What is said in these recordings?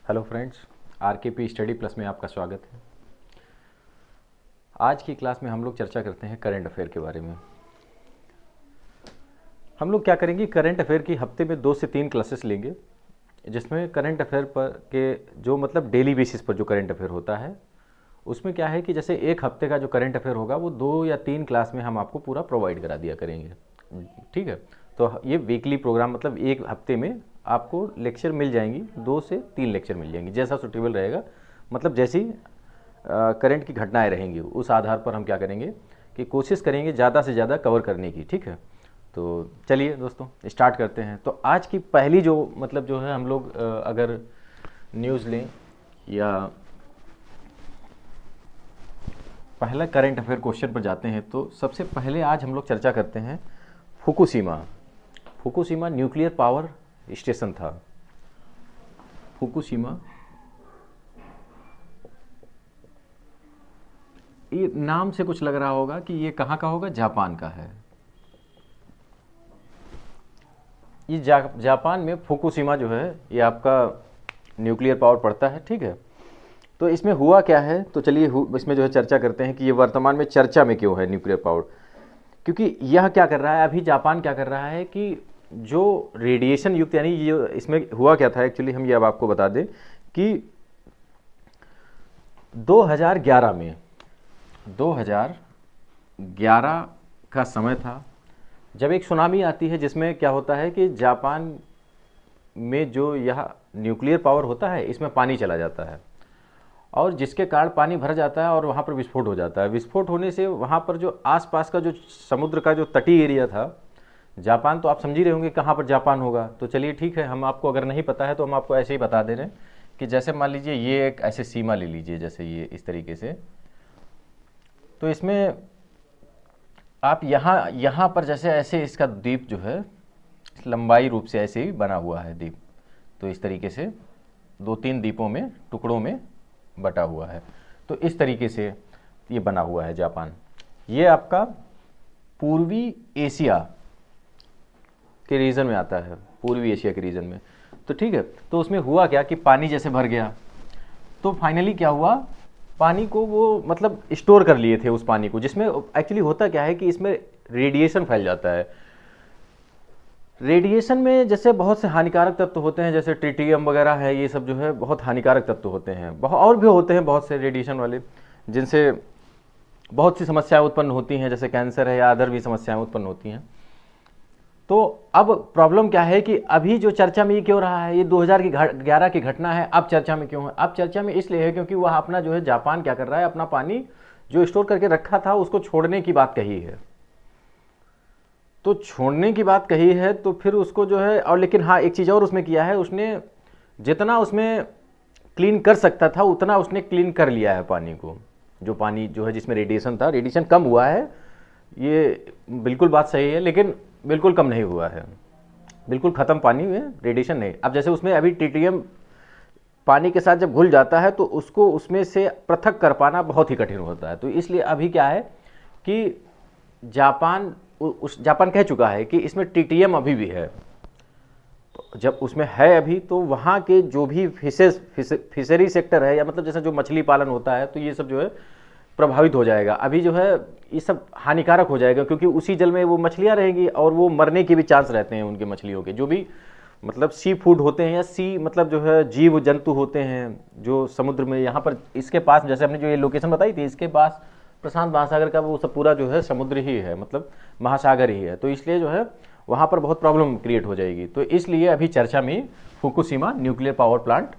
Hello friends, आरकेपी study plus में आपका स्वागत है। आज की क्लास में हम लोग चर्चा करते हैं करंट अफेयर के बारे में। हम लोग क्या करेंगे, करंट अफेयर की हफ्ते में 2 से 3 क्लासेस लेंगे, जिसमें करंट अफेयर पर के जो मतलब डेली बेसिस पर जो करंट अफेयर होता है उसमें क्या है कि जैसे एक हफ्ते का जो करंट अफेयर होगा वो 2 या 3 क्लास में हम आपको पूरा प्रोवाइड करा दिया करेंगे। ठीक है, तो ये वीकली प्रोग्राम मतलब एक हफ्ते में आपको लेक्चर मिल जाएंगी, 2 से 3 लेक्चर मिल जाएंगी, जैसा सूटेबल रहेगा। मतलब जैसी करंट की घटनाएं रहेंगी उस आधार पर हम क्या करेंगे कि कोशिश करेंगे ज़्यादा से ज़्यादा कवर करने की। ठीक है, तो चलिए दोस्तों स्टार्ट करते हैं। तो आज की पहली जो मतलब जो है हम लोग अगर न्यूज़ लें या पहला करंट अफेयर क्वेश्चन पर जाते हैं, तो सबसे पहले आज हम लोग चर्चा करते हैं Fukushima. Fukushima nuclear power station था। फुकुशिमा ये नाम से कुछ लग रहा होगा कि ये कहाँ का होगा, जापान का है। ये जापान में फुकुशिमा जो है ये आपका न्यूक्लियर पावर पड़ता है। ठीक है, तो इसमें हुआ क्या है, तो चलिए इसमें जो है चर्चा करते हैं कि ये वर्तमान में चर्चा में क्यों है न्यूक्लियर पावर। क्योंकि यह क्या कर रहा है, अभी जापान क्या कर रहा है कि जो रेडिएशन युक्त, यानी ये इसमें हुआ क्या था एक्चुअली, हम ये अब आपको बता दें कि 2011 का समय था जब एक सुनामी आती है, जिसमें क्या होता है कि जापान में जो यह न्यूक्लियर पावर होता है इसमें पानी चला जाता है, और जिसके कारण पानी भर जाता है और वहाँ पर विस्फोट हो जाता है। विस्फोट होने से वहाँ पर जो आसपास का जो समुद्र का जो तटीय एरिया था, जापान तो आप समझ ही रहे होंगे कहाँ पर जापान होगा। तो चलिए ठीक है, हम आपको अगर नहीं पता है तो हम आपको ऐसे ही बता दे रहे हैं कि जैसे मान लीजिए ये एक ऐसे सीमा ले लीजिए, जैसे ये इस तरीके से। तो इसमें आप यहाँ पर जैसे ऐसे इसका द्वीप जो है लंबाई रूप से ऐसे ही बना हुआ है द्वीप, तो इस तरीके से 2-3 द्वीपों में टुकड़ों में बटा हुआ है। तो इस तरीके से ये बना हुआ है जापान। ये आपका पूर्वी एशिया के रीजन में आता है, पूर्वी एशिया के रीजन में। तो ठीक है, तो उसमें हुआ क्या कि पानी जैसे भर गया, तो फाइनली क्या हुआ, पानी को वो मतलब स्टोर कर लिए थे उस पानी को, जिसमें एक्चुअली होता क्या है कि इसमें रेडिएशन फैल जाता है। रेडिएशन में जैसे बहुत से हानिकारक तत्व होते हैं, जैसे ट्रिटियम वगैरह है, ये सब जो है बहुत हानिकारक तत्व होते हैं। बहुत और भी होते हैं बहुत से रेडिएशन वाले, जिनसे बहुत सी समस्याएं उत्पन्न होती हैं, जैसे कैंसर है या अदर भी समस्याएं उत्पन्न होती हैं। तो अब प्रॉब्लम क्या है कि अभी जो चर्चा में ये क्यों रहा है, ये 2011 की घटना है, अब चर्चा में क्यों है। अब चर्चा में इसलिए है क्योंकि वह अपना जो है जापान क्या कर रहा है, अपना पानी जो स्टोर करके रखा था उसको छोड़ने की बात कही है। तो छोड़ने की बात कही है तो फिर उसको जो है, और लेकिन हाँ एक चीज़ और उसमें किया है, उसने जितना उसमें क्लीन कर सकता था उतना उसने क्लीन कर लिया है पानी को। जो पानी जो है जिसमें रेडिएशन था, रेडिएशन कम हुआ है, ये बिल्कुल बात सही है, लेकिन बिल्कुल कम नहीं हुआ है, बिल्कुल ख़त्म पानी में रेडिएशन नहीं। अब जैसे उसमें अभी ट्रिटियम पानी के साथ जब घुल जाता है तो उसको उसमें से पृथक कर पाना बहुत ही कठिन होता है। तो इसलिए अभी क्या है कि जापान कह चुका है कि इसमें ट्रिटियम अभी भी है। तो जब उसमें है अभी, तो वहाँ के जो भी फिशरी सेक्टर है, या मतलब जैसे जो मछली पालन होता है, तो ये सब जो है प्रभावित हो जाएगा। अभी जो है ये सब हानिकारक हो जाएगा, क्योंकि उसी जल में वो मछलियाँ रहेंगी और वो मरने के भी चांस रहते हैं उनके मछलियों के, जो भी मतलब सी फूड होते हैं या सी मतलब जो है जीव जंतु होते हैं जो समुद्र में। यहाँ पर इसके पास जैसे हमने जो ये लोकेशन बताई थी, इसके पास प्रशांत महासागर का वो सब पूरा जो है समुद्र ही है, मतलब महासागर ही है। तो इसलिए जो है वहाँ पर बहुत प्रॉब्लम क्रिएट हो जाएगी। तो इसलिए अभी चर्चा में फुकुशिमा न्यूक्लियर पावर प्लांट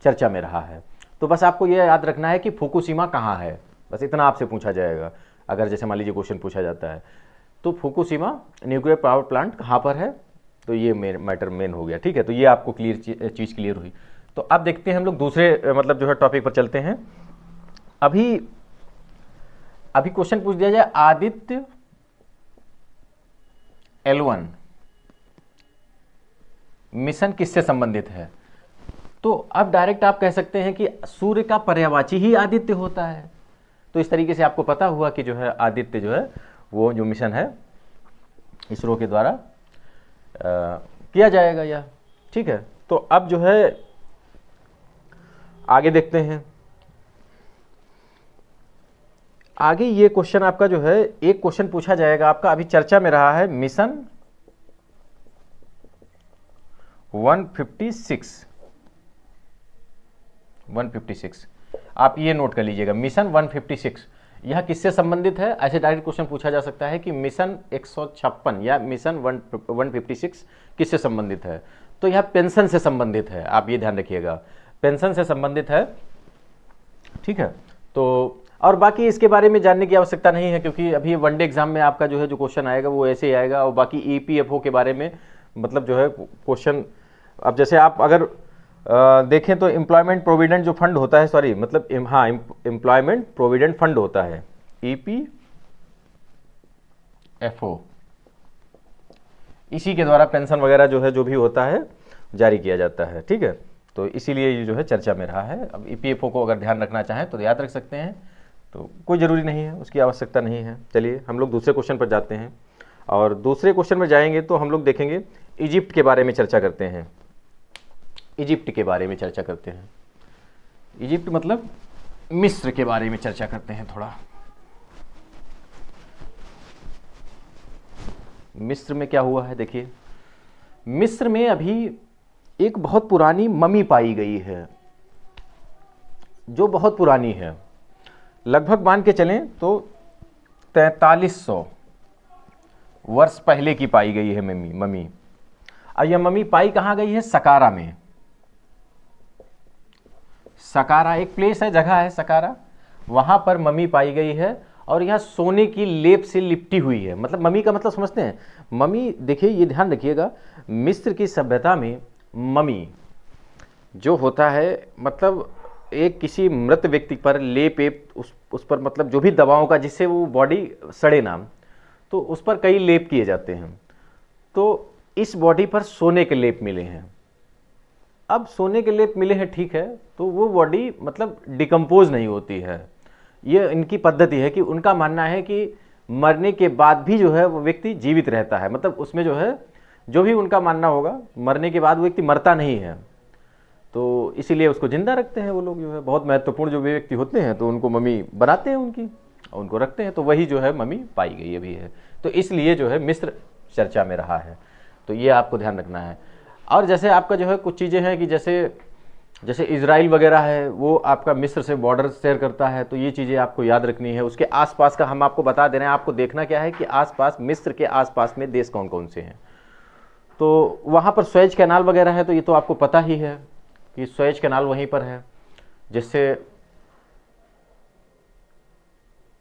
चर्चा में रहा है। तो बस आपको ये याद रखना है कि फुकुशिमा कहाँ है, बस इतना आपसे पूछा जाएगा अगर जैसे मान लीजिए क्वेश्चन पूछा जाता है। तो फुकुशिमा न्यूक्लियर पावर प्लांट कहाँ पर है, तो ये मैटर मेन हो गया। ठीक है, तो ये आपको चीज़ क्लियर हुई। तो अब देखते हैं हम लोग दूसरे मतलब जो है टॉपिक पर चलते हैं। अभी क्वेश्चन पूछ दिया जाए, आदित्य L1 मिशन किससे संबंधित है। तो अब डायरेक्ट आप कह सकते हैं कि सूर्य का पर्यायवाची ही आदित्य होता है। तो इस तरीके से आपको पता हुआ कि जो है आदित्य जो है वो जो मिशन है इसरो के द्वारा किया जाएगा यह। ठीक है, तो अब जो है आगे देखते हैं। आगे ये क्वेश्चन आपका जो है, एक क्वेश्चन पूछा जाएगा आपका, अभी चर्चा में रहा है, मिशन 156। आप ये नोट कर लीजिएगा, मिशन 156 यह किससे संबंधित है। ऐसे डायरेक्ट क्वेश्चन पूछा जा सकता है कि मिशन 156 या मिशन 156 किससे संबंधित है। तो यह पेंशन से संबंधित है, आप ये ध्यान रखिएगा, पेंशन से संबंधित है, ठीक है। तो और बाकी इसके बारे में जानने की आवश्यकता नहीं है, क्योंकि अभी वनडे एग्जाम में आपका जो है जो क्वेश्चन आएगा वो ऐसे ही आएगा। और बाकी ईपीएफओ के बारे में मतलब जो है क्वेश्चन, अब जैसे आप अगर देखें तो एम्प्लॉयमेंट प्रोविडेंट जो फंड होता है, सॉरी मतलब हाँ एम्प्लॉयमेंट प्रोविडेंट फंड होता है ईपीएफओ, इसी के द्वारा पेंशन वगैरह जो है जो भी होता है जारी किया जाता है, ठीक है। तो इसीलिए ये जो है चर्चा में रहा है। अब ईपीएफओ को अगर ध्यान रखना चाहें तो याद रख सकते हैं, तो कोई ज़रूरी नहीं है, उसकी आवश्यकता नहीं है। चलिए हम लोग दूसरे क्वेश्चन पर जाते हैं, और दूसरे क्वेश्चन में जाएंगे तो हम लोग देखेंगे इजिप्ट के बारे में चर्चा करते हैं। इजिप्ट के बारे में चर्चा करते हैं, इजिप्ट मतलब मिस्र के बारे में चर्चा करते हैं थोड़ा। मिस्र में क्या हुआ है, देखिए मिस्र में अभी एक बहुत पुरानी मम्मी पाई गई है, जो बहुत पुरानी है, लगभग मान के चलें तो 4300 वर्ष पहले की पाई गई है मम्मी। और यह मम्मी पाई कहाँ गई है, सकारा में। सकारा एक प्लेस है, जगह है सकारा, वहाँ पर मम्मी पाई गई है। और यह सोने की लेप से लिपटी हुई है। मतलब मम्मी का मतलब समझते हैं, मम्मी देखिए ये ध्यान रखिएगा, मिस्र की सभ्यता में मम्मी जो होता है मतलब एक किसी मृत व्यक्ति पर लेप उस पर मतलब जो भी दवाओं का जिससे वो बॉडी सड़े ना, तो उस पर कई लेप किए जाते हैं। तो इस बॉडी पर सोने के लेप मिले हैं। अब सोने के लेप मिले हैं, ठीक है, तो वो बॉडी मतलब डिकम्पोज नहीं होती है। ये इनकी पद्धति है कि उनका मानना है कि मरने के बाद भी जो है वो व्यक्ति जीवित रहता है। मतलब उसमें जो है जो भी उनका मानना होगा, मरने के बाद वो व्यक्ति मरता नहीं है, तो इसीलिए उसको जिंदा रखते हैं वो लोग। जो है बहुत महत्वपूर्ण जो भी व्यक्ति होते हैं तो उनको मम्मी बनाते हैं उनकी, और उनको रखते हैं। तो वही जो है मम्मी पाई गई अभी है, तो इसलिए जो है मिस्र चर्चा में रहा है। तो ये आपको ध्यान रखना है। और जैसे आपका जो है कुछ चीज़ें हैं कि जैसे इजराइल वगैरह है, वो आपका मिस्र से बॉर्डर शेयर करता है, तो ये चीज़ें आपको याद रखनी है। उसके आसपास का हम आपको बता दे रहे हैं, आपको देखना क्या है कि आसपास मिस्र के आसपास में देश कौन कौन से हैं। तो वहाँ पर स्वेज कैनाल वगैरह है, तो ये तो आपको पता ही है कि स्वेज कैनाल वहीं पर है, जिससे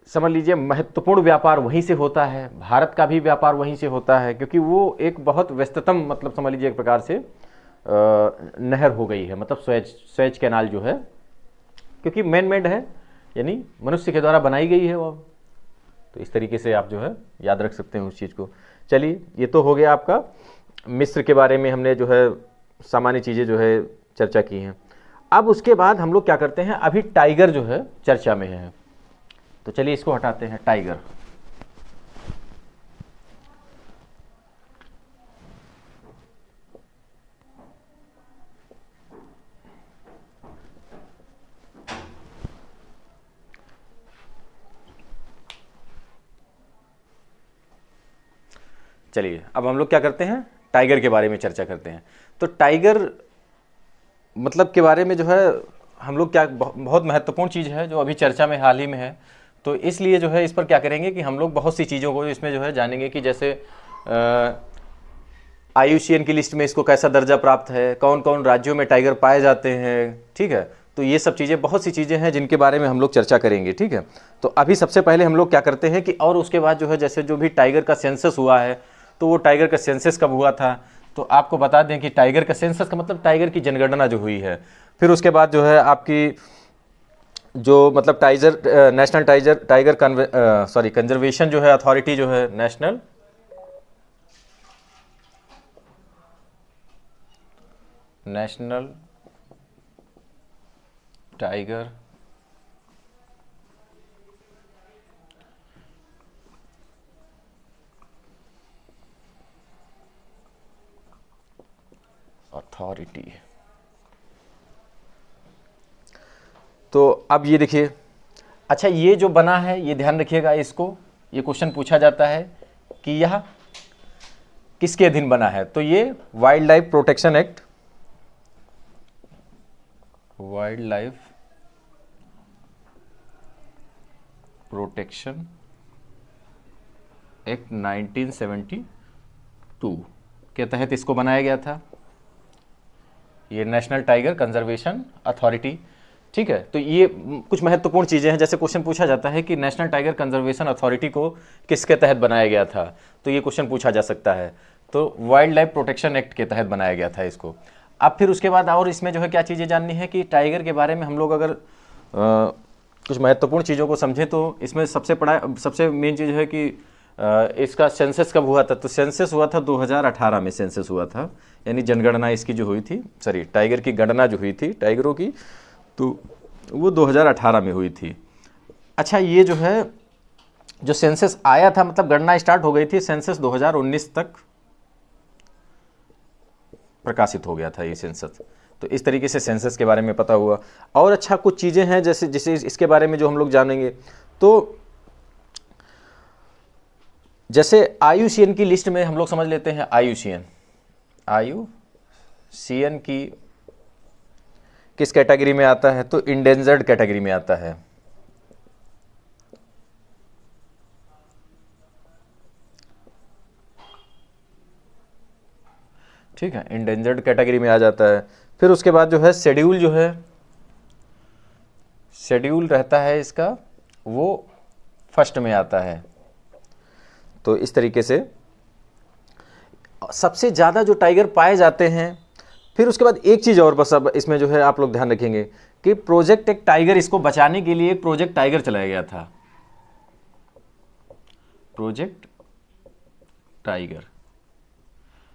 समझ लीजिए महत्वपूर्ण व्यापार वहीं से होता है। भारत का भी व्यापार वहीं से होता है, क्योंकि वो एक बहुत व्यस्ततम मतलब समझ लीजिए एक प्रकार से नहर हो गई है। मतलब स्वेज कैनाल जो है, क्योंकि मैन मेड है, यानी मनुष्य के द्वारा बनाई गई है वो। तो इस तरीके से आप जो है याद रख सकते हैं उस चीज़ को। चलिए ये तो हो गया आपका मिस्र के बारे में, हमने जो है सामान्य चीज़ें जो है चर्चा की हैं। अब उसके बाद हम लोग क्या करते हैं, अभी टाइगर जो है चर्चा में है, तो चलिए इसको हटाते हैं, टाइगर। चलिए अब हम लोग क्या करते हैं, टाइगर के बारे में चर्चा करते हैं। तो टाइगर मतलब के बारे में जो है हम लोग क्या, बहुत महत्वपूर्ण चीज़ है जो अभी चर्चा में हाल ही में है। तो इसलिए जो है इस पर क्या करेंगे कि हम लोग बहुत सी चीज़ों को इसमें जो है जानेंगे कि जैसे IUCN की लिस्ट में इसको कैसा दर्जा प्राप्त है, कौन कौन राज्यों में टाइगर पाए जाते हैं, ठीक है। तो ये सब चीज़ें, बहुत सी चीज़ें हैं जिनके बारे में हम लोग चर्चा करेंगे, ठीक है। तो अभी सबसे पहले हम लोग क्या करते हैं कि, और उसके बाद जो है जैसे जो भी टाइगर का सेंसस हुआ है, तो वो टाइगर का सेंसस कब हुआ था, तो आपको बता दें कि टाइगर का सेंसस का मतलब टाइगर की जनगणना जो हुई है। फिर उसके बाद जो है आपकी जो मतलब नेशनल टाइगर कंजर्वेशन जो है अथॉरिटी जो है, नेशनल टाइगर अथॉरिटी, तो अब ये देखिए, अच्छा ये जो बना है ये ध्यान रखिएगा, इसको ये क्वेश्चन पूछा जाता है कि यह किसके अधीन बना है। तो ये wild life protection act, wild life protection act 1972 के तहत इसको बनाया गया था। ये नेशनल टाइगर कंजर्वेशन अथॉरिटी, ठीक है। तो ये कुछ महत्वपूर्ण चीज़ें हैं, जैसे क्वेश्चन पूछा जाता है कि नेशनल टाइगर कंजर्वेशन अथॉरिटी को किसके तहत बनाया गया था, तो ये क्वेश्चन पूछा जा सकता है। तो वाइल्ड लाइफ प्रोटेक्शन एक्ट के तहत बनाया गया था इसको। अब फिर उसके बाद और इसमें जो है क्या चीज़ें जाननी है कि टाइगर के बारे में हम लोग अगर कुछ महत्वपूर्ण चीज़ों को समझें तो इसमें सबसे मेन चीज़ है कि इसका सेंसस कब हुआ था। तो सेंसस हुआ था 2018 में, सेंसस हुआ था, यानी जनगणना इसकी जो हुई थी, सॉरी टाइगर की गणना जो हुई थी टाइगरों की, तो वो 2018 में हुई थी। अच्छा ये जो है जो सेंसस आया था, मतलब गणना स्टार्ट हो गई थी, सेंसस 2019 तक प्रकाशित हो गया था ये सेंसस। तो इस तरीके से सेंसस के बारे में पता हुआ। और अच्छा कुछ चीज़ें हैं जैसे इसके बारे में जो हम लोग जानेंगे, तो जैसे IUCN की लिस्ट में हम लोग समझ लेते हैं, IUCN की किस कैटेगरी में आता है, तो इंडेंजर्ड कैटेगरी में आता है। ठीक है, इंडेंजर्ड कैटेगरी में आ जाता है। फिर उसके बाद जो है शेड्यूल रहता है इसका, वो फर्स्ट में आता है। तो इस तरीके से सबसे ज़्यादा जो टाइगर पाए जाते हैं। फिर उसके बाद एक चीज़ और बस अब इसमें जो है आप लोग ध्यान रखेंगे कि प्रोजेक्ट एक टाइगर, इसको बचाने के लिए एक प्रोजेक्ट टाइगर चलाया गया था, प्रोजेक्ट टाइगर।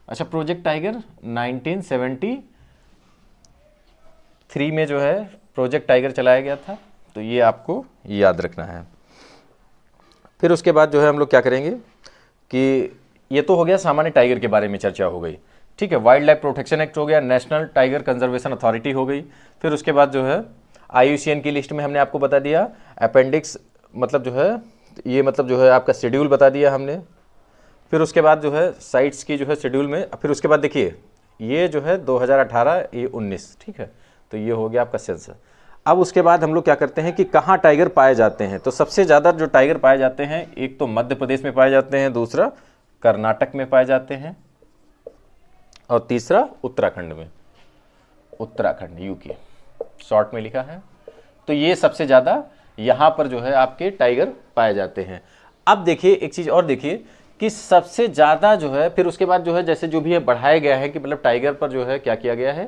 अच्छा प्रोजेक्ट टाइगर 1973 में जो है प्रोजेक्ट टाइगर चलाया गया था, तो ये आपको याद रखना है। फिर उसके बाद जो है हम लोग क्या करेंगे कि ये तो हो गया सामान्य टाइगर के बारे में चर्चा हो गई, ठीक है। वाइल्ड लाइफ प्रोटेक्शन एक्ट हो गया, नेशनल टाइगर कंजर्वेशन अथॉरिटी हो गई। फिर उसके बाद जो है IUCN की लिस्ट में हमने आपको बता दिया, अपेंडिक्स मतलब जो है ये मतलब जो है आपका शेड्यूल बता दिया हमने। फिर उसके बाद जो है साइट्स की जो है शेड्यूल में, फिर उसके बाद देखिए ये जो है 2018 ये 19, ठीक है। तो ये हो गया आपका सेंसस। अब उसके बाद हम लोग क्या करते हैं कि कहाँ टाइगर पाए जाते हैं। तो सबसे ज़्यादा जो टाइगर पाए जाते हैं, एक तो मध्य प्रदेश में पाए जाते हैं, दूसरा कर्नाटक में पाए जाते हैं, और तीसरा उत्तराखंड में, उत्तराखंड यूके शॉर्ट में लिखा है। तो ये सबसे ज़्यादा यहाँ पर जो है आपके टाइगर पाए जाते हैं। अब देखिए एक चीज़ और देखिए कि सबसे ज़्यादा जो है, फिर उसके बाद जो है जैसे जो भी है बढ़ाया गया है कि मतलब टाइगर पर जो है क्या किया गया है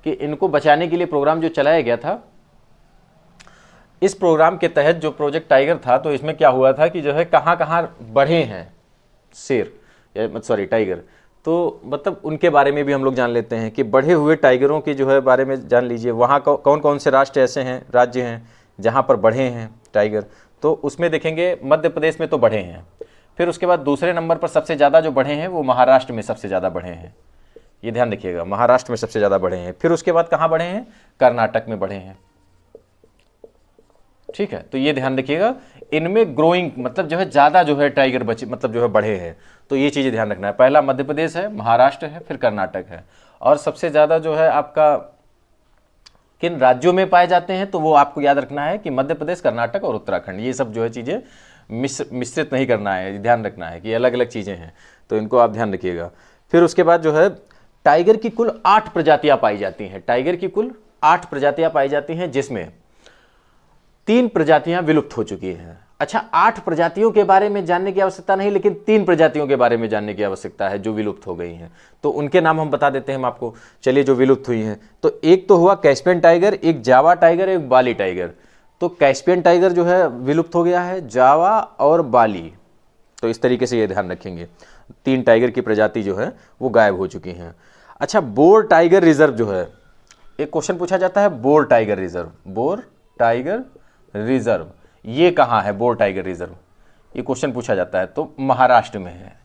कि इनको बचाने के लिए प्रोग्राम जो चलाया गया था, इस प्रोग्राम के तहत जो प्रोजेक्ट टाइगर था, तो इसमें क्या हुआ था कि जो है कहाँ कहाँ बढ़े हैं शेर, सॉरी टाइगर, तो मतलब उनके बारे में भी हम लोग जान लेते हैं कि बढ़े हुए टाइगरों के जो है बारे में जान लीजिए। वहाँ कौन कौन से राष्ट्र ऐसे हैं, राज्य हैं जहाँ पर बढ़े हैं टाइगर। तो उसमें देखेंगे मध्य प्रदेश में तो बढ़े हैं। फिर उसके बाद दूसरे नंबर पर सबसे ज़्यादा जो बढ़े हैं वो महाराष्ट्र में सबसे ज़्यादा बढ़े हैं, ये ध्यान रखिएगा, महाराष्ट्र में सबसे ज़्यादा बढ़े हैं। फिर उसके बाद कहाँ बढ़े हैं, कर्नाटक में बढ़े हैं, ठीक है। तो ये ध्यान रखिएगा, इनमें ग्रोइंग मतलब जो है ज़्यादा जो है टाइगर बचे मतलब जो है बढ़े हैं। तो ये चीज़ें ध्यान रखना है, पहला मध्य प्रदेश है, महाराष्ट्र है, फिर कर्नाटक है। और सबसे ज़्यादा जो है आपका किन राज्यों में पाए जाते हैं, तो वो आपको याद रखना है कि मध्य प्रदेश, कर्नाटक और उत्तराखंड। ये सब जो है चीज़ें मिश्रित नहीं करना है, ध्यान रखना है कि अलग अलग चीज़ें हैं, तो इनको आप ध्यान रखिएगा। फिर उसके बाद जो है टाइगर की कुल 8 प्रजातियां पाई जाती हैं, टाइगर की कुल 8 प्रजातियां पाई जाती हैं, जिसमें 3 प्रजातियां विलुप्त हो चुकी हैं। अच्छा 8 प्रजातियों के बारे में जानने की आवश्यकता नहीं, लेकिन 3 प्रजातियों के बारे में जानने की आवश्यकता है जो विलुप्त हो गई हैं। तो उनके नाम हम बता देते हैं हम आपको, चलिए जो विलुप्त हुई हैं। तो एक तो हुआ कैस्पियन टाइगर, एक जावा टाइगर, एक बाली टाइगर। तो कैस्पियन टाइगर जो है विलुप्त हो गया है, जावा और बाली। तो इस तरीके से ये ध्यान रखेंगे, 3 टाइगर की प्रजाति जो है वो गायब हो चुकी हैं। अच्छा बोर टाइगर रिजर्व जो है, एक क्वेश्चन पूछा जाता है, bore tiger reserve, bore tiger reserve ये कहाँ है, बोर टाइगर रिजर्व ये क्वेश्चन पूछा जाता है। तो महाराष्ट्र में है।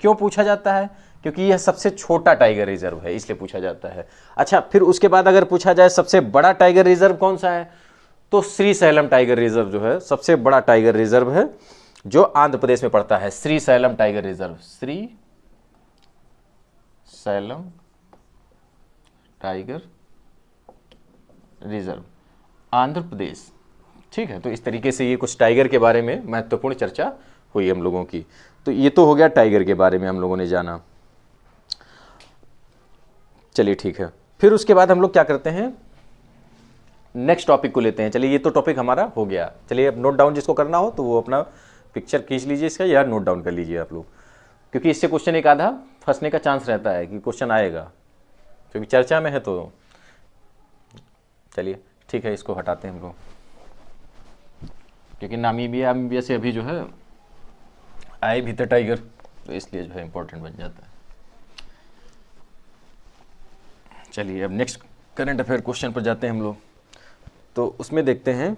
क्यों पूछा जाता है, क्योंकि यह सबसे छोटा टाइगर रिजर्व है, इसलिए पूछा जाता है। अच्छा, फिर उसके बाद अगर पूछा जाए सबसे बड़ा टाइगर रिजर्व कौन सा है, तो श्रीशैलम टाइगर रिजर्व जो है सबसे बड़ा टाइगर रिजर्व है, जो आंध्र प्रदेश में पड़ता है। Srisailam tiger reserve, Srisailam tiger reserve, Andhra Pradesh. ठीक है, तो इस तरीके से ये कुछ टाइगर के बारे में महत्वपूर्ण चर्चा हुई हम लोगों की। तो ये तो हो गया टाइगर के बारे में हम लोगों ने जाना। चलिए ठीक है, फिर उसके बाद हम लोग क्या करते हैं, नेक्स्ट टॉपिक को लेते हैं। चलिए, ये तो टॉपिक हमारा हो गया। चलिए, अब नोट डाउन जिसको करना हो तो वो अपना पिक्चर खींच लीजिए इसका, या नोट डाउन कर लीजिए आप लोग, क्योंकि इससे क्वेश्चन एक आधा फंसने का चांस रहता है कि क्वेश्चन आएगा, क्योंकि चर्चा में है। तो चलिए ठीक है, इसको हटाते हैं हम लोग, क्योंकि नामीबिया से अभी जो है आए भी था टाइगर, तो इसलिए जो है इंपॉर्टेंट बन जाता है। चलिए, अब नेक्स्ट करंट अफेयर क्वेश्चन पर जाते हैं हम लोग। तो उसमें देखते हैं,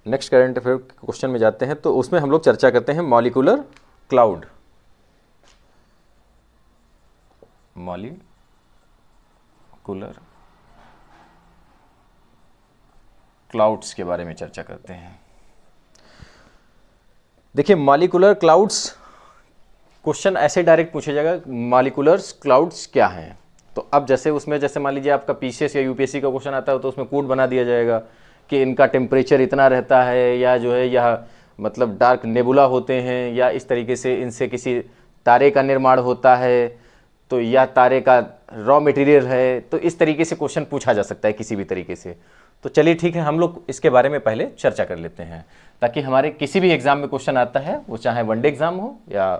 नेक्स्ट करंट अफेयर क्वेश्चन में जाते हैं, तो उसमें हम लोग चर्चा करते हैं मॉलिक्यूलर क्लाउड, मॉलिक्यूलर क्लाउड्स के बारे में चर्चा करते हैं। देखिए, मॉलिक्यूलर क्लाउड्स क्वेश्चन ऐसे डायरेक्ट पूछा जाएगा, मॉलिक्यूलर क्लाउड्स क्या हैं। तो अब जैसे उसमें, जैसे मान लीजिए आपका पीसीएस या यूपीएससी का क्वेश्चन आता है, तो उसमें कोड बना दिया जाएगा कि इनका टेम्परेचर इतना रहता है, या जो है यह मतलब डार्क नेबुला होते हैं, या इस तरीके से इनसे किसी तारे का निर्माण होता है, तो या तारे का रॉ मटेरियल है। तो इस तरीके से क्वेश्चन पूछा जा सकता है किसी भी तरीके से। तो चलिए ठीक है, हम लोग इसके बारे में पहले चर्चा कर लेते हैं, ताकि हमारे किसी भी एग्जाम में क्वेश्चन आता है, वो चाहे वनडे एग्जाम हो या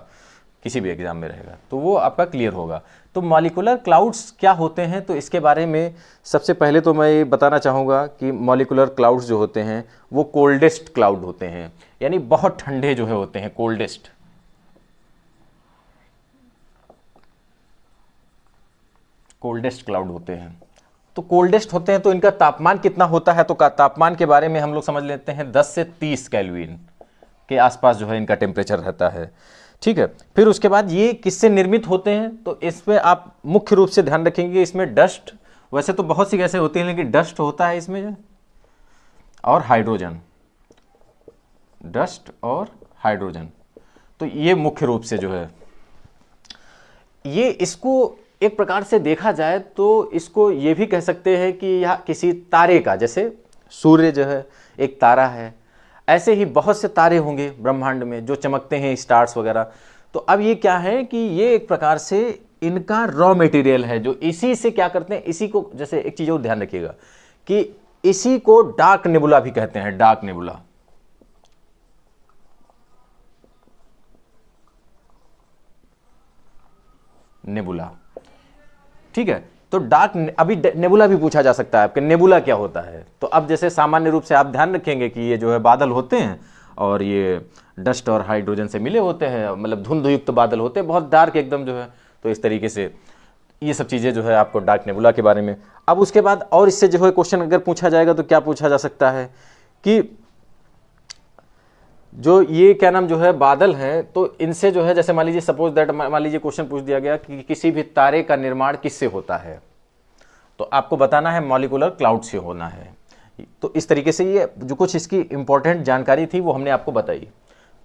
किसी भी एग्जाम में रहेगा, तो वो आपका क्लियर होगा। तो मॉलिक्यूलर क्लाउड्स क्या होते हैं, तो इसके बारे में सबसे पहले तो मैं ये बताना चाहूँगा कि मॉलिक्यूलर क्लाउड्स जो होते हैं वो कोल्डेस्ट क्लाउड होते हैं, यानी बहुत ठंडे जो है होते हैं, कोल्डेस्ट क्लाउड होते हैं। तो कोल्डेस्ट होते हैं, तो इनका तापमान कितना होता है, तो तापमान के बारे में हम लोग समझ लेते हैं 10 से 30 केल्विन के आसपास जो है इनका टेम्परेचर रहता है। ठीक है, फिर उसके बाद ये किससे निर्मित होते हैं, तो इसमें आप मुख्य रूप से ध्यान रखेंगे, इसमें डस्ट, वैसे तो बहुत सी गैसें होती हैं, लेकिन डस्ट होता है इसमें, और हाइड्रोजन, डस्ट और हाइड्रोजन। तो ये मुख्य रूप से जो है, ये इसको एक प्रकार से देखा जाए तो इसको ये भी कह सकते हैं कि यह किसी तारे का, जैसे सूर्य जो है एक तारा है, ऐसे ही बहुत से तारे होंगे ब्रह्मांड में जो चमकते हैं, स्टार्स वगैरह। तो अब ये क्या है कि ये एक प्रकार से इनका रॉ मटेरियल है, जो इसी से क्या करते हैं, इसी को, जैसे एक चीज़ और ध्यान रखिएगा कि इसी को डार्क नेबुला भी कहते हैं, डार्क नेबुला। नेबुला, ठीक है। तो डार्क, अभी नेबुला भी पूछा जा सकता है आपके, नेबुला क्या होता है। तो अब जैसे सामान्य रूप से आप ध्यान रखेंगे कि ये जो है बादल होते हैं, और ये डस्ट और हाइड्रोजन से मिले होते हैं, मतलब धुंधयुक्त बादल होते हैं, बहुत डार्क एकदम जो है। तो इस तरीके से ये सब चीज़ें जो है आपको डार्क नेबुला के बारे में। अब उसके बाद और इससे जो है क्वेश्चन अगर पूछा जाएगा तो क्या पूछा जा सकता है कि जो ये क्या नाम जो है बादल है, तो इनसे जो है, जैसे मान लीजिए सपोज दैट, मान लीजिए क्वेश्चन पूछ दिया गया कि किसी भी तारे का निर्माण किससे होता है, तो आपको बताना है मॉलिक्यूलर क्लाउड से होना है। तो इस तरीके से ये जो कुछ इसकी इंपॉर्टेंट जानकारी थी वो हमने आपको बताई।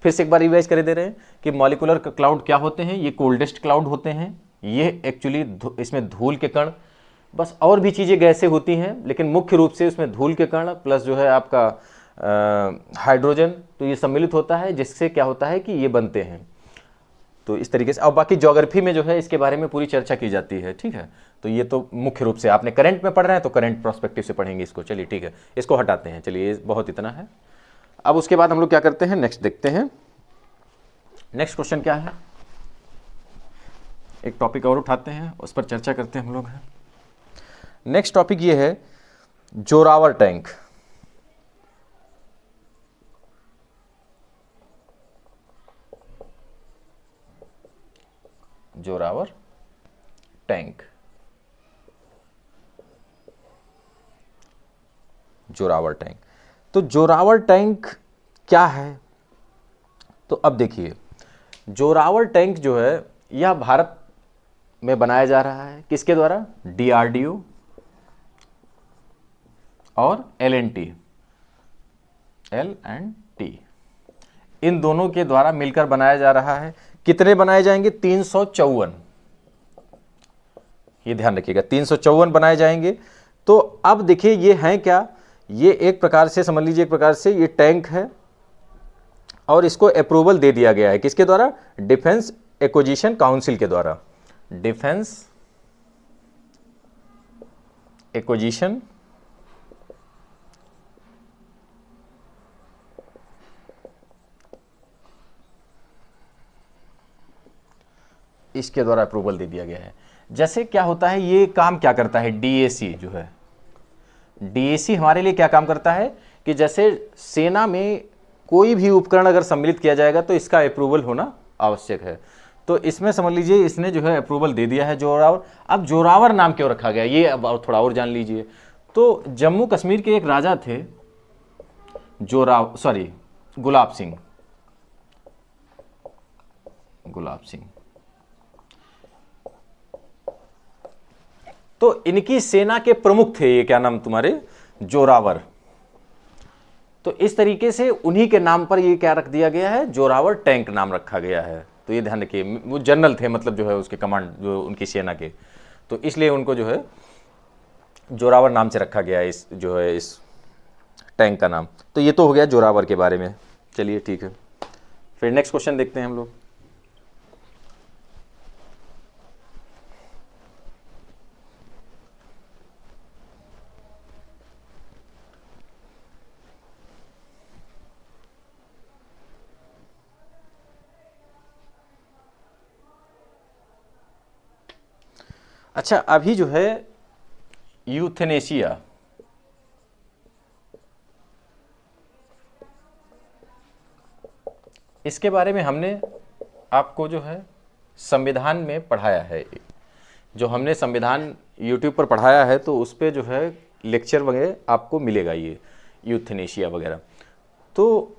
फिर से एक बार रिवाइज कर दे रहे हैं कि मॉलिक्यूलर क्लाउड क्या होते हैं। ये कोल्डेस्ट क्लाउड होते हैं, ये एक्चुअली इसमें धूल के कण, बस और भी चीज़ें गैसें होती हैं, लेकिन मुख्य रूप से इसमें धूल के कण प्लस जो है आपका हाइड्रोजन, तो ये सम्मिलित होता है, जिससे क्या होता है कि ये बनते हैं। तो इस तरीके से, और बाकी ज्योग्राफी में जो है इसके बारे में पूरी चर्चा की जाती है। ठीक है, तो ये तो मुख्य रूप से आपने करंट में पढ़ रहे हैं तो करंट प्रोस्पेक्टिव से पढ़ेंगे इसको। चलिए ठीक है, इसको हटाते हैं। चलिए, ये बहुत इतना है। अब उसके बाद हम लोग क्या करते हैं, नेक्स्ट देखते हैं। नेक्स्ट क्वेश्चन क्या है, एक टॉपिक और उठाते हैं, उस पर चर्चा करते हैं हम लोग। नेक्स्ट टॉपिक ये है Zorawar tank. Zorawar tank, Zorawar tank. तो जोरावर टैंक क्या है, तो अब देखिए, जोरावर टैंक जो है यह भारत में बनाया जा रहा है, किसके द्वारा? DRDO और L&T, इन दोनों के द्वारा मिलकर बनाया जा रहा है। कितने बनाए जाएंगे? 354, ये ध्यान रखिएगा, 354 बनाए जाएंगे। तो अब देखिए ये हैं क्या, ये एक प्रकार से समझ लीजिए, एक प्रकार से ये टैंक है और इसको अप्रूवल दे दिया गया है, किसके द्वारा? डिफेंस एक्विजिशन काउंसिल के द्वारा। डिफेंस एक्विजिशन इसके द्वारा अप्रूवल दे दिया गया है। जैसे क्या होता है, ये काम क्या करता है? DAC जो है, DAC हमारे लिए क्या काम करता है कि जैसे सेना में कोई भी उपकरण अगर सम्मिलित किया जाएगा तो इसका अप्रूवल होना आवश्यक है। तो इसमें समझ लीजिए इसने जो है अप्रूवल दे दिया है जोरावर। अब जोरावर नाम क्यों रखा गया, ये अब और थोड़ा और जान लीजिए। तो जम्मू कश्मीर के एक राजा थे गुलाब सिंह। तो इनकी सेना के प्रमुख थे ये, क्या नाम तुम्हारे? जोरावर। तो इस तरीके से उन्हीं के नाम पर ये क्या रख दिया गया है? जोरावर टैंक नाम रखा गया है। तो ये ध्यान रखिए, वो जनरल थे, मतलब जो है उसके कमांड जो उनकी सेना के, तो इसलिए उनको जो है जोरावर नाम से रखा गया है इस जो है इस टैंक का नाम। तो ये तो हो गया जोरावर के बारे में। चलिए ठीक है, फिर नेक्स्ट क्वेश्चन देखते हैं हम लोग। अच्छा, अभी जो है यूथेनेशिया, इसके बारे में हमने आपको जो है संविधान में पढ़ाया है। जो हमने संविधान यूट्यूब पर पढ़ाया है तो उस पर जो है लेक्चर वगैरह आपको मिलेगा, ये यूथेनेशिया वगैरह। तो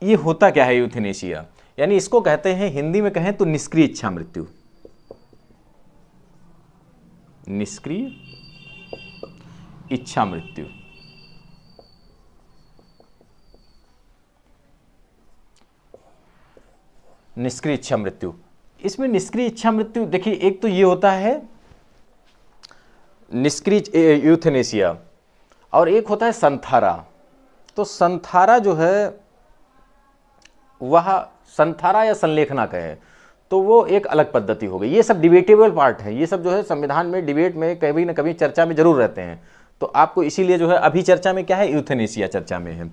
ये होता क्या है यूथेनेशिया? यानी इसको कहते हैं, हिंदी में कहें तो निष्क्रिय इच्छा मृत्यु। निष्क्रिय इच्छा मृत्यु। निष्क्रिय इच्छा मृत्यु, इसमें निष्क्रिय इच्छा मृत्यु देखिए, एक तो ये होता है निष्क्रिय यूथेनेशिया और एक होता है संथारा। तो संथारा जो है वह संथारा या संलेखना कहें तो वो एक अलग पद्धति हो गई। ये सब डिबेटेबल पार्ट है, ये सब जो है संविधान में डिबेट में कभी ना कभी चर्चा में जरूर रहते हैं। तो आपको इसीलिए जो है अभी चर्चा में क्या है, यूथेनेशिया चर्चा में है।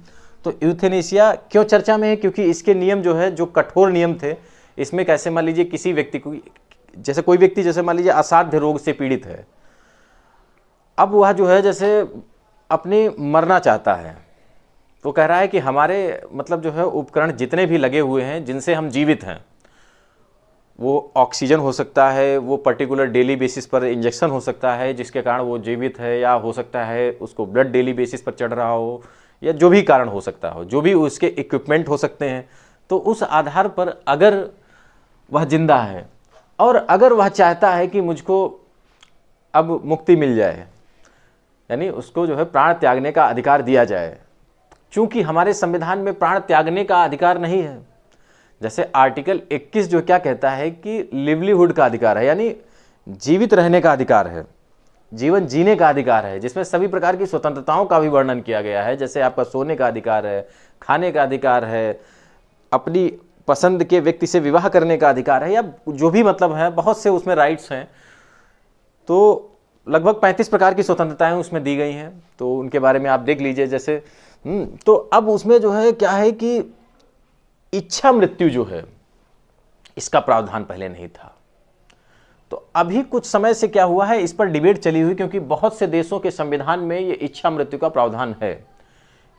तो यूथेनेशिया क्यों चर्चा में है? क्योंकि इसके नियम जो है, जो कठोर नियम थे, इसमें कैसे मान लीजिए किसी व्यक्ति को, जैसे कोई व्यक्ति जैसे मान लीजिए असाध्य रोग से पीड़ित है, अब वह जो है जैसे अपने मरना चाहता है, तो कह रहा है कि हमारे मतलब जो है उपकरण जितने भी लगे हुए हैं जिनसे हम जीवित हैं, वो ऑक्सीजन हो सकता है, वो पर्टिकुलर डेली बेसिस पर इंजेक्शन हो सकता है जिसके कारण वो जीवित है, या हो सकता है उसको ब्लड डेली बेसिस पर चढ़ रहा हो, या जो भी कारण हो सकता हो, जो भी उसके इक्विपमेंट हो सकते हैं। तो उस आधार पर अगर वह जिंदा है और अगर वह चाहता है कि मुझको अब मुक्ति मिल जाए, यानी उसको जो है प्राण त्यागने का अधिकार दिया जाए, चूंकि हमारे संविधान में प्राण त्यागने का अधिकार नहीं है। जैसे आर्टिकल 21 जो क्या कहता है कि लिवलीहुड का अधिकार है, यानी जीवित रहने का अधिकार है, जीवन जीने का अधिकार है, जिसमें सभी प्रकार की स्वतंत्रताओं का भी वर्णन किया गया है। जैसे आपका सोने का अधिकार है, खाने का अधिकार है, अपनी पसंद के व्यक्ति से विवाह करने का अधिकार है, या जो भी मतलब है, बहुत से उसमें राइट्स हैं। तो लगभग 35 प्रकार की स्वतंत्रताएं उसमें दी गई हैं, तो उनके बारे में आप देख लीजिए। जैसे तो अब उसमें जो है क्या है कि इच्छा मृत्यु जो है इसका प्रावधान पहले नहीं था। तो अभी कुछ समय से क्या हुआ है, इस पर डिबेट चली हुई, क्योंकि बहुत से देशों के संविधान में ये इच्छा मृत्यु का प्रावधान है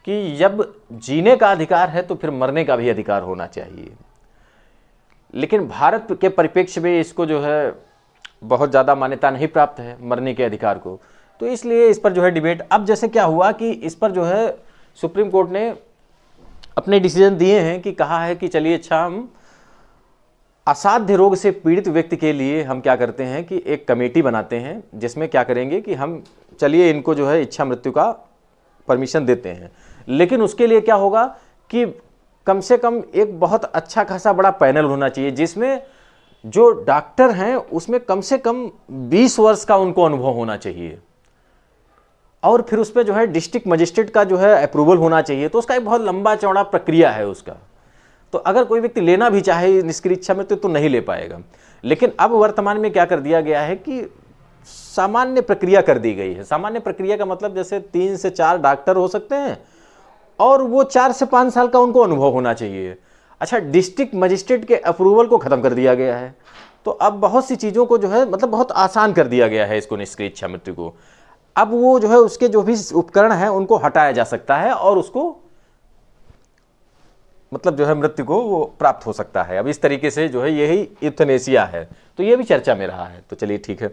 कि जब जीने का अधिकार है तो फिर मरने का भी अधिकार होना चाहिए। लेकिन भारत के परिप्रेक्ष्य में इसको जो है बहुत ज़्यादा मान्यता नहीं प्राप्त है मरने के अधिकार को, तो इसलिए इस पर जो है डिबेट। अब जैसे क्या हुआ कि इस पर जो है सुप्रीम कोर्ट ने अपने डिसीजन दिए हैं कि कहा है कि चलिए अच्छा हम असाध्य रोग से पीड़ित व्यक्ति के लिए हम क्या करते हैं कि एक कमेटी बनाते हैं, जिसमें क्या करेंगे कि हम चलिए इनको जो है इच्छा मृत्यु का परमिशन देते हैं, लेकिन उसके लिए क्या होगा कि कम से कम एक बहुत अच्छा खासा बड़ा पैनल होना चाहिए, जिसमें जो डॉक्टर हैं उसमें कम से कम 20 वर्ष का उनको अनुभव होना चाहिए, और फिर उस पर जो है डिस्ट्रिक्ट मजिस्ट्रेट का जो है अप्रूवल होना चाहिए। तो उसका एक बहुत लंबा चौड़ा प्रक्रिया है उसका। तो अगर कोई व्यक्ति लेना भी चाहे निष्क्रिय इच्छा मृत्यु तो नहीं ले पाएगा। लेकिन अब वर्तमान में क्या कर दिया गया है कि सामान्य प्रक्रिया कर दी गई है। सामान्य प्रक्रिया का मतलब जैसे 3 से 4 डॉक्टर हो सकते हैं और वो 4 से 5 साल का उनको अनुभव होना चाहिए। अच्छा, डिस्ट्रिक्ट मजिस्ट्रेट के अप्रूवल को खत्म कर दिया गया है। तो अब बहुत सी चीज़ों को जो है मतलब बहुत आसान कर दिया गया है इसको, निष्क्रिय इच्छा मृत्यु को। अब वो जो है उसके जो भी उपकरण हैं उनको हटाया जा सकता है और उसको मतलब जो है मृत्यु को वो प्राप्त हो सकता है। अब इस तरीके से जो है यही यूथनेसिया है। तो ये भी चर्चा में रहा है। तो चलिए ठीक है,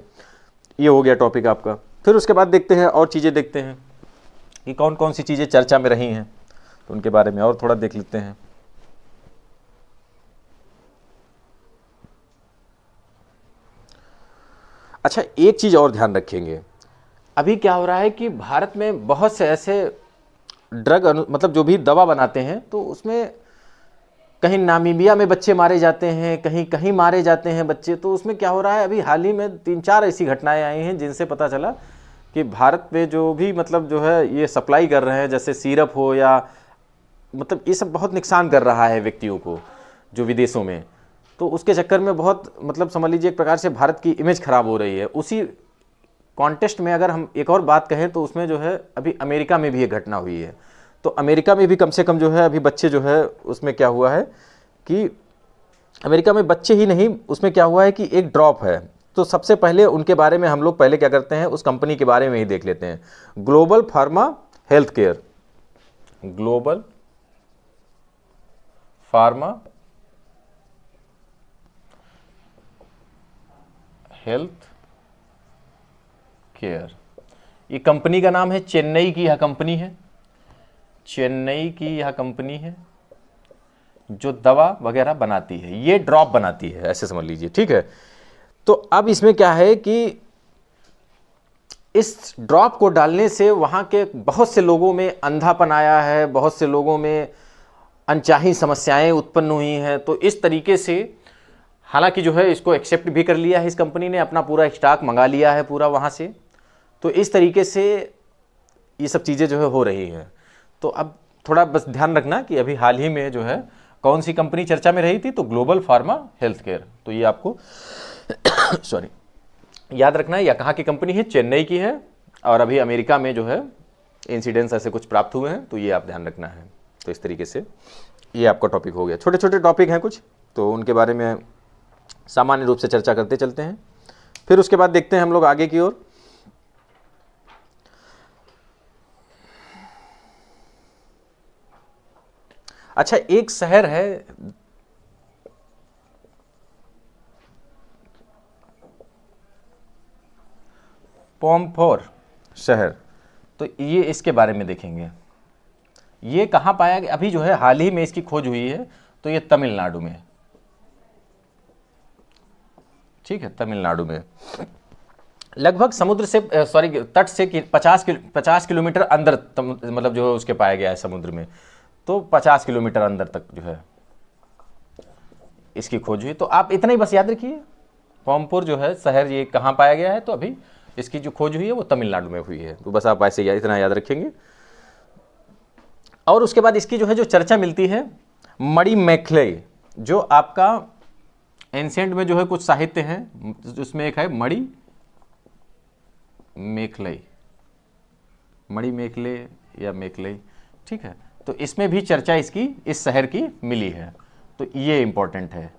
ये हो गया टॉपिक आपका। फिर उसके बाद देखते हैं और चीज़ें, देखते हैं कि कौन कौन सी चीज़ें चर्चा में रही हैं, तो उनके बारे में और थोड़ा देख लेते हैं। अच्छा, एक चीज़ और ध्यान रखेंगे, अभी क्या हो रहा है कि भारत में बहुत से ऐसे ड्रग मतलब जो भी दवा बनाते हैं, तो उसमें कहीं नामीबिया में बच्चे मारे जाते हैं, कहीं कहीं मारे जाते हैं बच्चे। तो उसमें क्या हो रहा है, अभी हाल ही में 3-4 ऐसी घटनाएं आई हैं जिनसे पता चला कि भारत में जो भी मतलब जो है ये सप्लाई कर रहे हैं, जैसे सिरप हो या मतलब ये सब बहुत नुकसान कर रहा है व्यक्तियों को जो विदेशों में। तो उसके चक्कर में बहुत मतलब समझ लीजिए एक प्रकार से भारत की इमेज खराब हो रही है। उसी कॉन्टेस्ट में अगर हम एक और बात कहें तो उसमें जो है अभी अमेरिका में भी एक घटना हुई है। तो अमेरिका में भी कम से कम जो है अभी बच्चे जो है उसमें क्या हुआ है कि अमेरिका में बच्चे ही नहीं, उसमें क्या हुआ है कि एक ड्रॉप है। तो सबसे पहले उनके बारे में हम लोग पहले क्या करते हैं, उस कंपनी के बारे में ही देख लेते हैं। Global pharma health care, global pharma health care, ये कंपनी का नाम है। चेन्नई की यह कंपनी है, चेन्नई की यह कंपनी है जो दवा वगैरह बनाती है, ये ड्रॉप बनाती है, ऐसे समझ लीजिए, ठीक है। तो अब इसमें क्या है कि इस ड्रॉप को डालने से वहाँ के बहुत से लोगों में अंधापन आया है, बहुत से लोगों में अनचाही समस्याएं उत्पन्न हुई हैं। तो इस तरीके से हालांकि जो है इसको एक्सेप्ट भी कर लिया है इस कंपनी ने, अपना पूरा स्टॉक मंगा लिया है पूरा वहाँ से। तो इस तरीके से ये सब चीज़ें जो है हो रही हैं। तो अब थोड़ा बस ध्यान रखना कि अभी हाल ही में जो है कौन सी कंपनी चर्चा में रही थी, तो ग्लोबल फार्मा हेल्थ केयर। तो ये आपको सॉरी याद रखना है, या कहाँ की कंपनी है, चेन्नई की है, और अभी अमेरिका में जो है इंसिडेंट्स ऐसे कुछ प्राप्त हुए हैं, तो ये आप ध्यान रखना है। तो इस तरीके से ये आपका टॉपिक हो गया। छोटे छोटे टॉपिक हैं कुछ, तो उनके बारे में सामान्य रूप से चर्चा करते चलते हैं। फिर उसके बाद देखते हैं हम लोग आगे की ओर। अच्छा, एक शहर है पॉम्फोर शहर, तो ये इसके बारे में देखेंगे। ये कहाँ पाया गया, अभी जो है हाल ही में इसकी खोज हुई है। तो ये तमिलनाडु में, ठीक है, तमिलनाडु में लगभग समुद्र से तट से 50 किलोमीटर अंदर मतलब जो है उसके पाया गया है समुद्र में। तो 50 किलोमीटर अंदर तक जो है इसकी खोज हुई। तो आप इतना ही बस याद रखिए, पॉम्पोर जो है शहर ये कहाँ पाया गया है, तो अभी इसकी जो खोज हुई है वो तमिलनाडु में हुई है। तो बस आप ऐसे इतना याद रखेंगे। और उसके बाद इसकी जो है जो चर्चा मिलती है मणिमेखलाई, जो आपका एंशिएंट में जो है कुछ साहित्य है, उसमें एक है मणिमेखलाई, मणिमेखले या मेखलाई, ठीक है। तो इसमें भी चर्चा इसकी इस शहर की मिली है। तो ये इंपॉर्टेंट है,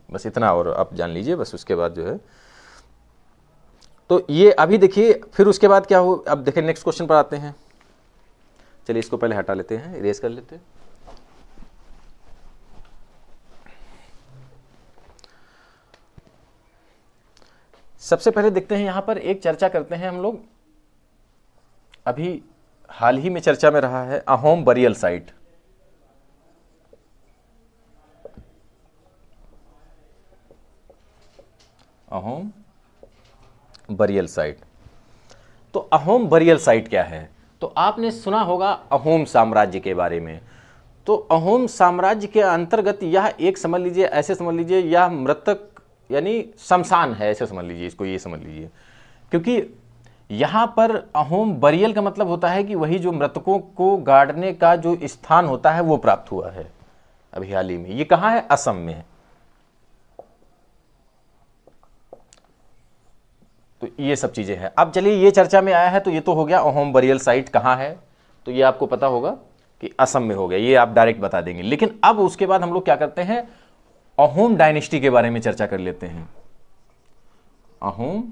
बस इतना और आप जान लीजिए। बस उसके बाद जो है तो ये अभी देखिए, फिर उसके बाद क्या हो, अब देखिए नेक्स्ट क्वेश्चन पर आते हैं। चलिए इसको पहले हटा लेते हैं, इरेज कर लेते हैं। सबसे पहले देखते हैं यहां पर एक चर्चा करते हैं हम लोग, अभी हाल ही में चर्चा में रहा है Ahom burial site. Ahom burial site. तो अहोम बरियल साइट क्या है? तो आपने सुना होगा अहोम साम्राज्य के बारे में। तो अहोम साम्राज्य के अंतर्गत यह एक समझ लीजिए, ऐसे समझ लीजिए, यह मृतक यानी शमशान है, ऐसे समझ लीजिए इसको, ये समझ लीजिए। क्योंकि यहाँ पर अहोम बरियल का मतलब होता है कि वही जो मृतकों को गाड़ने का जो स्थान होता है वो प्राप्त हुआ है अभी हाल ही में। ये कहाँ है? असम में। तो ये सब चीजें हैं। अब चलिए, ये चर्चा में आया है तो ये तो हो गया अहोम बरियल साइट कहाँ है, तो ये आपको पता होगा कि असम में हो गया, ये आप डायरेक्ट बता देंगे। लेकिन अब उसके बाद हम लोग क्या करते हैं, अहोम डायनेस्टी के बारे में चर्चा कर लेते हैं। अहोम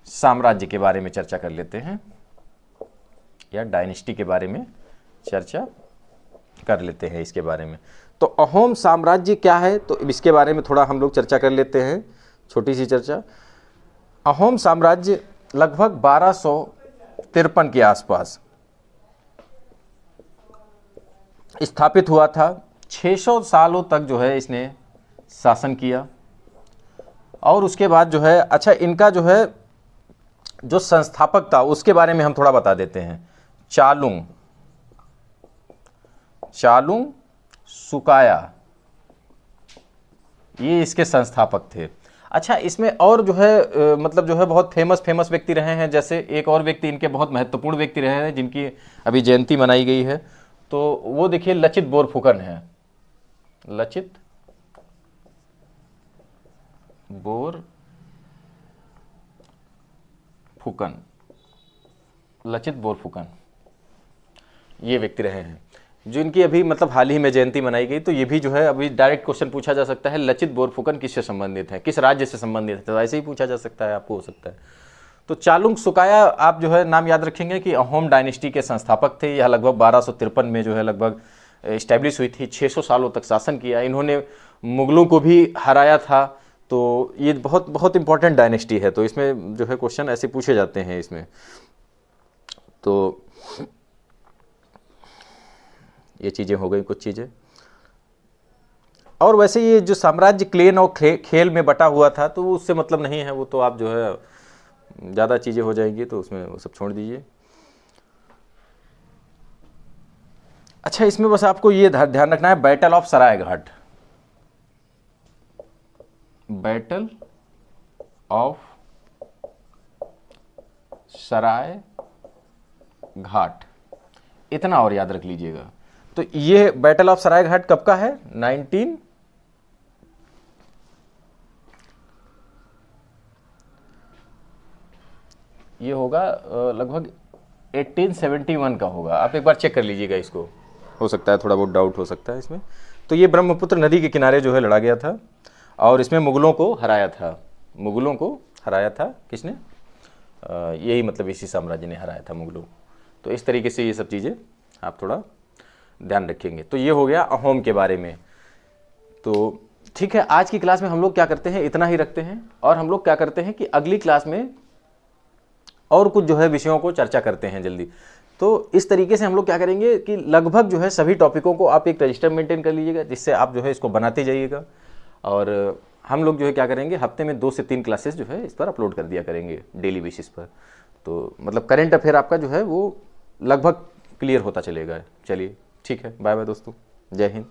साम्राज्य के बारे में चर्चा कर लेते हैं, या डायनेस्टी के बारे में चर्चा कर लेते हैं इसके बारे में। तो अहोम साम्राज्य क्या है, तो इसके बारे में थोड़ा हम लोग चर्चा कर लेते हैं, छोटी सी चर्चा। अहोम साम्राज्य लगभग 1253 के आसपास स्थापित हुआ था। 600 सालों तक जो है इसने शासन किया। और उसके बाद जो है, अच्छा, इनका जो है जो संस्थापक था उसके बारे में हम थोड़ा बता देते हैं। चालुंग सुकाया, ये इसके संस्थापक थे। अच्छा, इसमें और जो है मतलब जो है बहुत फेमस व्यक्ति रहे हैं। जैसे एक और व्यक्ति इनके बहुत महत्वपूर्ण व्यक्ति रहे हैं जिनकी अभी जयंती मनाई गई है, तो वो देखिए लचित बोरफुकन है। लचित बोरफुकन ये व्यक्ति रहे हैं जो इनकी अभी मतलब हाल ही में जयंती मनाई गई। तो ये भी जो है अभी डायरेक्ट क्वेश्चन पूछा जा सकता है, लचित बोरफुकन किससे संबंधित है, किस राज्य से संबंधित है, तो ऐसे ही पूछा जा सकता है, आपको हो सकता है। तो चालुंग सुकाया आप जो है नाम याद रखेंगे कि अहोम डायनेस्टी के संस्थापक थे। यह लगभग 1253 में जो है लगभग इस्टेब्लिश हुई थी। 600 सालों तक शासन किया। इन्होंने मुगलों को भी हराया था। तो ये बहुत बहुत इंपॉर्टेंट डायनेस्टी है। तो इसमें जो है क्वेश्चन ऐसे पूछे जाते हैं इसमें। तो ये चीज़ें हो गई कुछ चीज़ें। और वैसे ये जो साम्राज्य क्लेन और खेल में बटा हुआ था, तो उससे मतलब नहीं है, वो तो आप जो है ज़्यादा चीज़ें हो जाएंगी तो उसमें वो सब छोड़ दीजिए। अच्छा, इसमें बस आपको ये ध्यान रखना है, battle of Saraighat, battle of Saraighat, इतना और याद रख लीजिएगा। तो ये बैटल ऑफ सरायघाट कब का है? 19 ये होगा लगभग 1871 का होगा। आप एक बार चेक कर लीजिएगा इसको, हो सकता है थोड़ा बहुत डाउट हो सकता है इसमें। तो ये ब्रह्मपुत्र नदी के किनारे जो है लड़ा गया था और इसमें मुगलों को हराया था। मुगलों को हराया था किसने? यही मतलब इसी साम्राज्य ने हराया था मुगलों। तो इस तरीके से ये सब चीज़ें आप थोड़ा ध्यान रखेंगे। तो ये हो गया अहोम के बारे में। तो ठीक है, आज की क्लास में हम लोग क्या करते हैं, इतना ही रखते हैं। और हम लोग क्या करते हैं कि अगली क्लास में और कुछ जो है विषयों को चर्चा करते हैं जल्दी। तो इस तरीके से हम लोग क्या करेंगे कि लगभग जो है सभी टॉपिकों को आप एक रजिस्टर मेंटेन कर लीजिएगा, जिससे आप जो है इसको बनाते जाइएगा। और हम लोग जो है क्या करेंगे, हफ्ते में 2 से 3 क्लासेस जो है इस पर अपलोड कर दिया करेंगे डेली बेसिस पर। तो मतलब करेंट अफेयर आपका जो है वो लगभग क्लियर होता चलेगा। चलिए ठीक है, बाय बाय दोस्तों, जय हिंद।